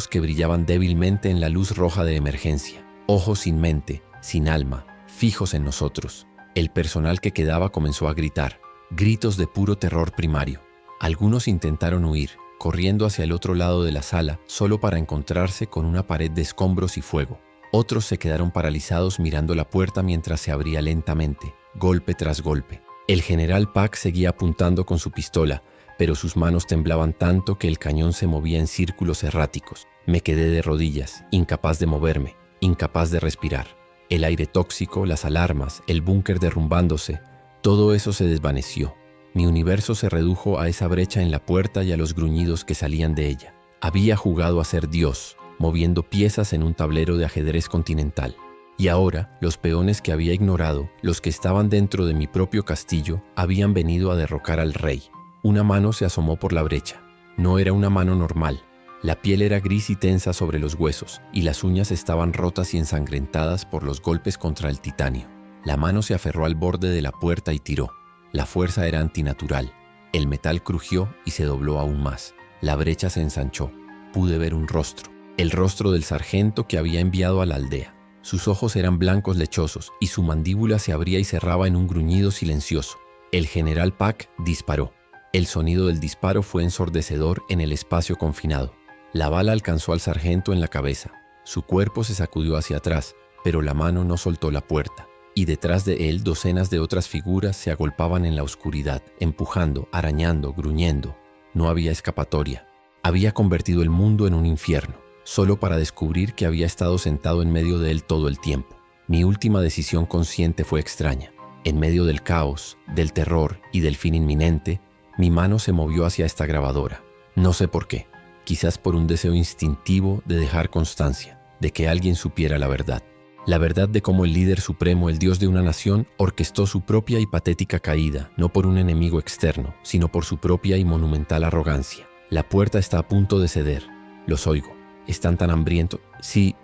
que brillaban débilmente en la luz roja de emergencia. Ojos sin mente, sin alma, fijos en nosotros. El personal que quedaba comenzó a gritar, gritos de puro terror primario. Algunos intentaron huir, corriendo hacia el otro lado de la sala, solo para encontrarse con una pared de escombros y fuego. Otros se quedaron paralizados mirando la puerta mientras se abría lentamente, golpe tras golpe. El general Pack seguía apuntando con su pistola, pero sus manos temblaban tanto que el cañón se movía en círculos erráticos. Me quedé de rodillas, incapaz de moverme, incapaz de respirar. El aire tóxico, las alarmas, el búnker derrumbándose, todo eso se desvaneció. Mi universo se redujo a esa brecha en la puerta y a los gruñidos que salían de ella. Había jugado a ser Dios, moviendo piezas en un tablero de ajedrez continental. Y ahora, los peones que había ignorado, los que estaban dentro de mi propio castillo, habían venido a derrocar al rey. Una mano se asomó por la brecha. No era una mano normal. La piel era gris y tensa sobre los huesos, y las uñas estaban rotas y ensangrentadas por los golpes contra el titanio. La mano se aferró al borde de la puerta y tiró. La fuerza era antinatural. El metal crujió y se dobló aún más. La brecha se ensanchó. Pude ver un rostro. El rostro del sargento que había enviado a la aldea. Sus ojos eran blancos lechosos y su mandíbula se abría y cerraba en un gruñido silencioso. El general Pack disparó. El sonido del disparo fue ensordecedor en el espacio confinado. La bala alcanzó al sargento en la cabeza. Su cuerpo se sacudió hacia atrás, pero la mano no soltó la puerta. Y detrás de él docenas de otras figuras se agolpaban en la oscuridad, empujando, arañando, gruñendo. No había escapatoria. Había convertido el mundo en un infierno, solo para descubrir que había estado sentado en medio de él todo el tiempo. Mi última decisión consciente fue extraña. En medio del caos, del terror y del fin inminente, mi mano se movió hacia esta grabadora. No sé por qué. Quizás por un deseo instintivo de dejar constancia, de que alguien supiera la verdad. La verdad de cómo el líder supremo, el dios de una nación, orquestó su propia y patética caída, no por un enemigo externo, sino por su propia y monumental arrogancia. La puerta está a punto de ceder. Los oigo. Están tan hambrientos. Si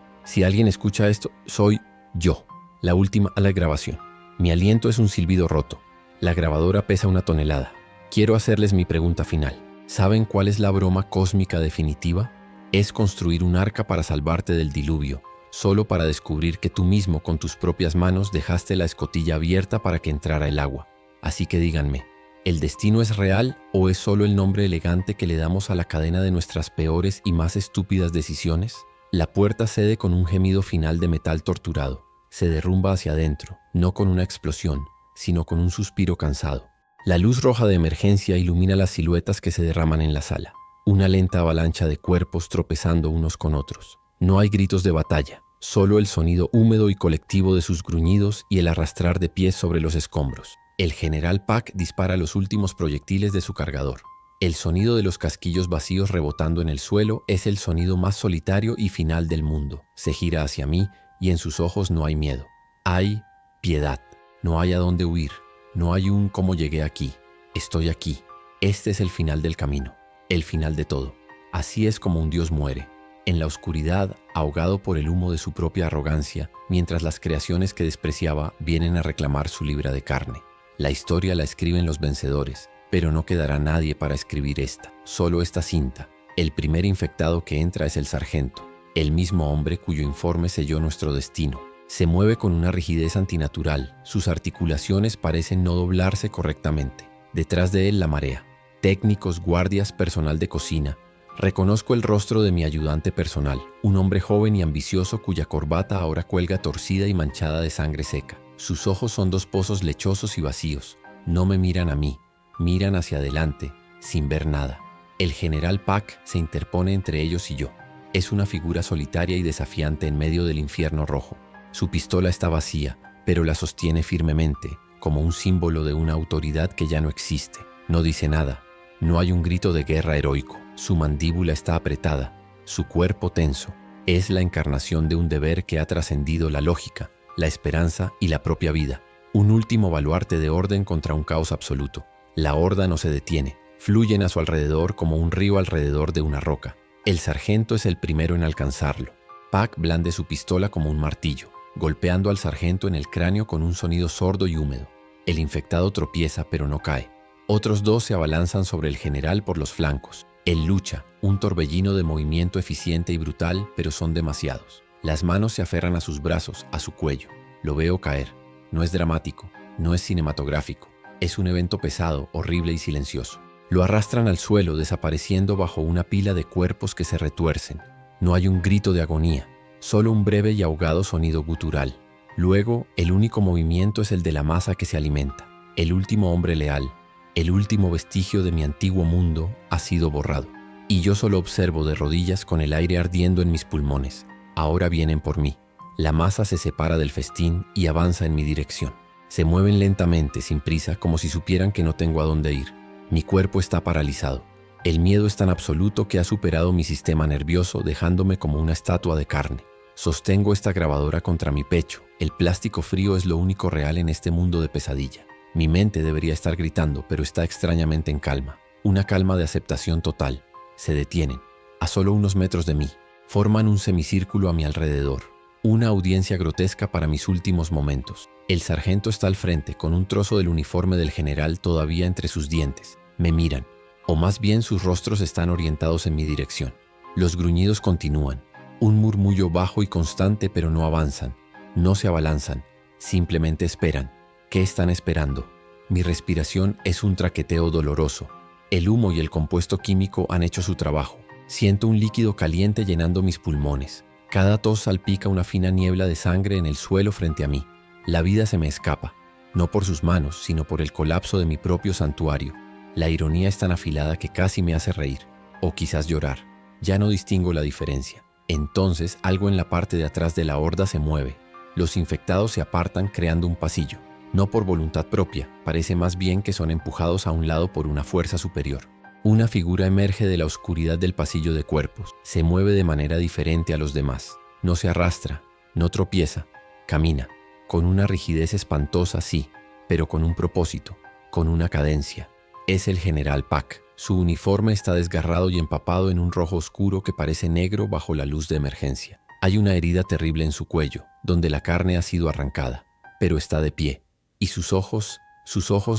alguien escucha esto, soy yo. La última a la grabación. Mi aliento es un silbido roto. La grabadora pesa 1 tonelada. Quiero hacerles mi pregunta final. ¿Saben cuál es la broma cósmica definitiva? Es construir un arca para salvarte del diluvio, solo para descubrir que tú mismo con tus propias manos dejaste la escotilla abierta para que entrara el agua. Así que díganme, ¿el destino es real o es solo el nombre elegante que le damos a la cadena de nuestras peores y más estúpidas decisiones? La puerta cede con un gemido final de metal torturado. Se derrumba hacia adentro, no con una explosión, sino con un suspiro cansado. La luz roja de emergencia ilumina las siluetas que se derraman en la sala. una lenta avalancha de cuerpos tropezando unos con otros. No hay gritos de batalla, solo el sonido húmedo y colectivo de sus gruñidos y el arrastrar de pies sobre los escombros. El general Pack dispara los últimos proyectiles de su cargador. El sonido de los casquillos vacíos rebotando en el suelo es el sonido más solitario y final del mundo. Se gira hacia mí y en sus ojos no hay miedo. Hay piedad. No hay a dónde huir. No hay un cómo llegué aquí. Estoy aquí. Este es el final del camino. El final de todo. Así es como un dios muere. En la oscuridad, ahogado por el humo de su propia arrogancia, mientras las creaciones que despreciaba vienen a reclamar su libra de carne. La historia la escriben los vencedores, pero no quedará nadie para escribir esta, solo esta cinta. El primer infectado que entra es el sargento, el mismo hombre cuyo informe selló nuestro destino. Se mueve con una rigidez antinatural, sus articulaciones parecen no doblarse correctamente. Detrás de él la marea. Técnicos, guardias, personal de cocina. Reconozco el rostro de mi ayudante personal, un hombre joven y ambicioso cuya corbata ahora cuelga torcida y manchada de sangre seca. Sus ojos son dos pozos lechosos y vacíos. No me miran a mí, miran hacia adelante, sin ver nada. El general Pack se interpone entre ellos y yo. Es una figura solitaria y desafiante en medio del infierno rojo. Su pistola está vacía, pero la sostiene firmemente, como un símbolo de una autoridad que ya no existe. No dice nada. No hay un grito de guerra heroico. Su mandíbula está apretada, su cuerpo tenso. Es la encarnación de un deber que ha trascendido la lógica, la esperanza y la propia vida. Un último baluarte de orden contra un caos absoluto. La horda no se detiene. Fluyen a su alrededor como un río alrededor de una roca. El sargento es el primero en alcanzarlo. Pack blande su pistola como un martillo, golpeando al sargento en el cráneo con un sonido sordo y húmedo. El infectado tropieza pero no cae. Otros dos se abalanzan sobre el general por los flancos. Él lucha, un torbellino de movimiento eficiente y brutal, pero son demasiados. Las manos se aferran a sus brazos, a su cuello. Lo veo caer. No es dramático, no es cinematográfico. Es un evento pesado, horrible y silencioso. Lo arrastran al suelo, desapareciendo bajo una pila de cuerpos que se retuercen. No hay un grito de agonía, solo un breve y ahogado sonido gutural. Luego, el único movimiento es el de la masa que se alimenta. El último hombre leal, el último vestigio de mi antiguo mundo ha sido borrado. Y yo solo observo de rodillas con el aire ardiendo en mis pulmones. Ahora vienen por mí. La masa se separa del festín y avanza en mi dirección. Se mueven lentamente, sin prisa, como si supieran que no tengo a dónde ir. Mi cuerpo está paralizado. El miedo es tan absoluto que ha superado mi sistema nervioso, dejándome como una estatua de carne. Sostengo esta grabadora contra mi pecho. El plástico frío es lo único real en este mundo de pesadilla. Mi mente debería estar gritando, pero está extrañamente en calma. Una calma de aceptación total. Se detienen. A solo unos metros de mí. Forman un semicírculo a mi alrededor. Una audiencia grotesca para mis últimos momentos. El sargento está al frente, con un trozo del uniforme del general todavía entre sus dientes. Me miran. O más bien sus rostros están orientados en mi dirección. Los gruñidos continúan. Un murmullo bajo y constante, pero no avanzan. No se abalanzan. Simplemente esperan. ¿Qué están esperando? Mi respiración es un traqueteo doloroso. El humo y el compuesto químico han hecho su trabajo. Siento un líquido caliente llenando mis pulmones. Cada tos salpica una fina niebla de sangre en el suelo frente a mí. La vida se me escapa, no por sus manos, sino por el colapso de mi propio santuario. La ironía es tan afilada que casi me hace reír, o quizás llorar. Ya no distingo la diferencia. Entonces, algo en la parte de atrás de la horda se mueve. Los infectados se apartan creando un pasillo. No por voluntad propia, parece más bien que son empujados a un lado por una fuerza superior. Una figura emerge de la oscuridad del pasillo de cuerpos. Se mueve de manera diferente a los demás. No se arrastra, no tropieza, camina. Con una rigidez espantosa, sí, pero con un propósito, con una cadencia. Es el general Pack. Su uniforme está desgarrado y empapado en un rojo oscuro que parece negro bajo la luz de emergencia. Hay una herida terrible en su cuello, donde la carne ha sido arrancada, pero está de pie. Y sus ojos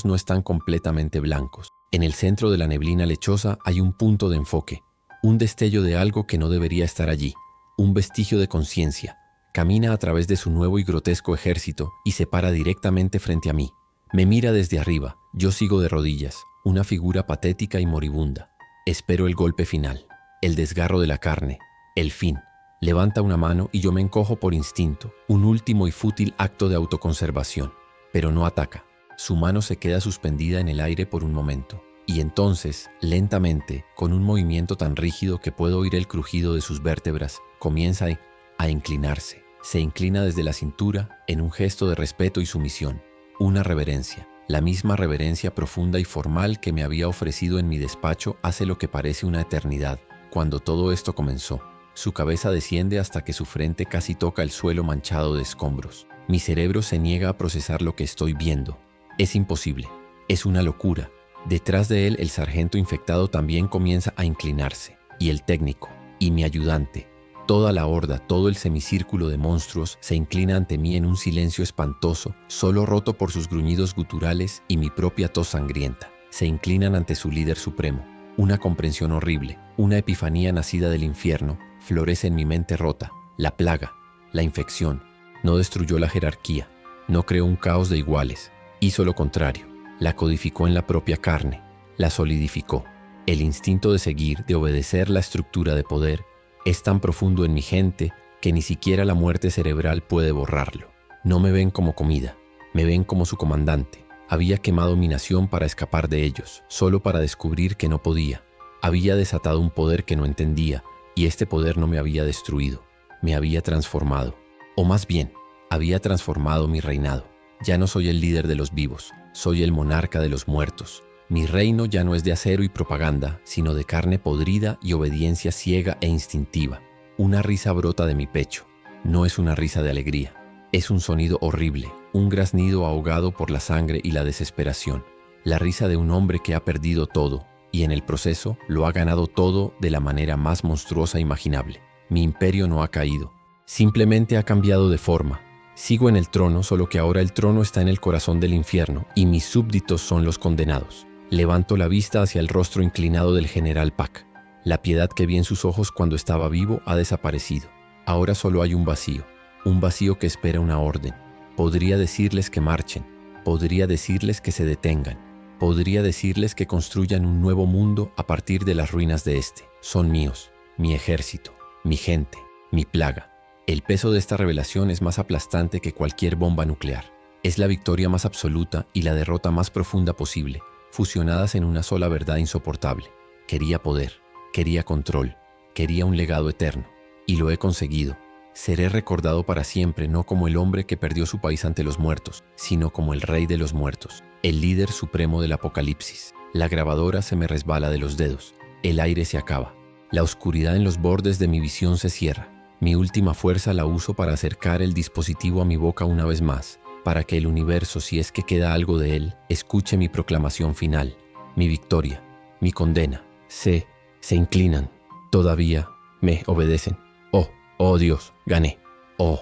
no están completamente blancos. En el centro de la neblina lechosa hay un punto de enfoque, un destello de algo que no debería estar allí, un vestigio de conciencia. Camina a través de su nuevo y grotesco ejército y se para directamente frente a mí. Me mira desde arriba, yo sigo de rodillas, una figura patética y moribunda. Espero el golpe final, el desgarro de la carne, el fin. Levanta una mano y yo me encojo por instinto, un último y fútil acto de autoconservación. Pero no ataca. Su mano se queda suspendida en el aire por un momento. Y entonces, lentamente, con un movimiento tan rígido que puedo oír el crujido de sus vértebras, comienza a inclinarse. Se inclina desde la cintura en un gesto de respeto y sumisión. Una reverencia. La misma reverencia profunda y formal que me había ofrecido en mi despacho hace lo que parece una eternidad, cuando todo esto comenzó. Su cabeza desciende hasta que su frente casi toca el suelo manchado de escombros. Mi cerebro se niega a procesar lo que estoy viendo. Es imposible. Es una locura. Detrás de él, el sargento infectado también comienza a inclinarse. Y el técnico. Y mi ayudante. Toda la horda, todo el semicírculo de monstruos se inclina ante mí en un silencio espantoso, solo roto por sus gruñidos guturales y mi propia tos sangrienta. Se inclinan ante su líder supremo. Una comprensión horrible, una epifanía nacida del infierno, florece en mi mente rota. La plaga, la infección, no destruyó la jerarquía, no creó un caos de iguales, hizo lo contrario, la codificó en la propia carne, la solidificó. El instinto de seguir, de obedecer la estructura de poder, es tan profundo en mi gente que ni siquiera la muerte cerebral puede borrarlo. No me ven como comida, me ven como su comandante. Había quemado mi nación para escapar de ellos, solo para descubrir que no podía. Había desatado un poder que no entendía, y este poder no me había destruido, me había transformado. O más bien, había transformado mi reinado. Ya no soy el líder de los vivos, soy el monarca de los muertos. Mi reino ya no es de acero y propaganda, sino de carne podrida y obediencia ciega e instintiva. Una risa brota de mi pecho. No es una risa de alegría. Es un sonido horrible, un graznido ahogado por la sangre y la desesperación. La risa de un hombre que ha perdido todo, y en el proceso lo ha ganado todo de la manera más monstruosa imaginable. Mi imperio no ha caído, simplemente ha cambiado de forma. Sigo en el trono, solo que ahora el trono está en el corazón del infierno, y mis súbditos son los condenados. Levanto la vista hacia el rostro inclinado del general Pack. La piedad que vi en sus ojos cuando estaba vivo ha desaparecido. Ahora solo hay un vacío que espera una orden. Podría decirles que marchen, podría decirles que se detengan, podría decirles que construyan un nuevo mundo a partir de las ruinas de este. Son míos, mi ejército, mi gente, mi plaga. El peso de esta revelación es más aplastante que cualquier bomba nuclear. Es la victoria más absoluta y la derrota más profunda posible, fusionadas en una sola verdad insoportable. Quería poder, quería control, quería un legado eterno. Y lo he conseguido. Seré recordado para siempre no como el hombre que perdió su país ante los muertos, sino como el rey de los muertos, el líder supremo del apocalipsis. La grabadora se me resbala de los dedos. El aire se acaba. La oscuridad en los bordes de mi visión se cierra. Mi última fuerza la uso para acercar el dispositivo a mi boca una vez más, para que el universo, si es que queda algo de él, escuche mi proclamación final, mi victoria, mi condena. Se inclinan. Todavía me obedecen. Oh Dios, gané. Oh.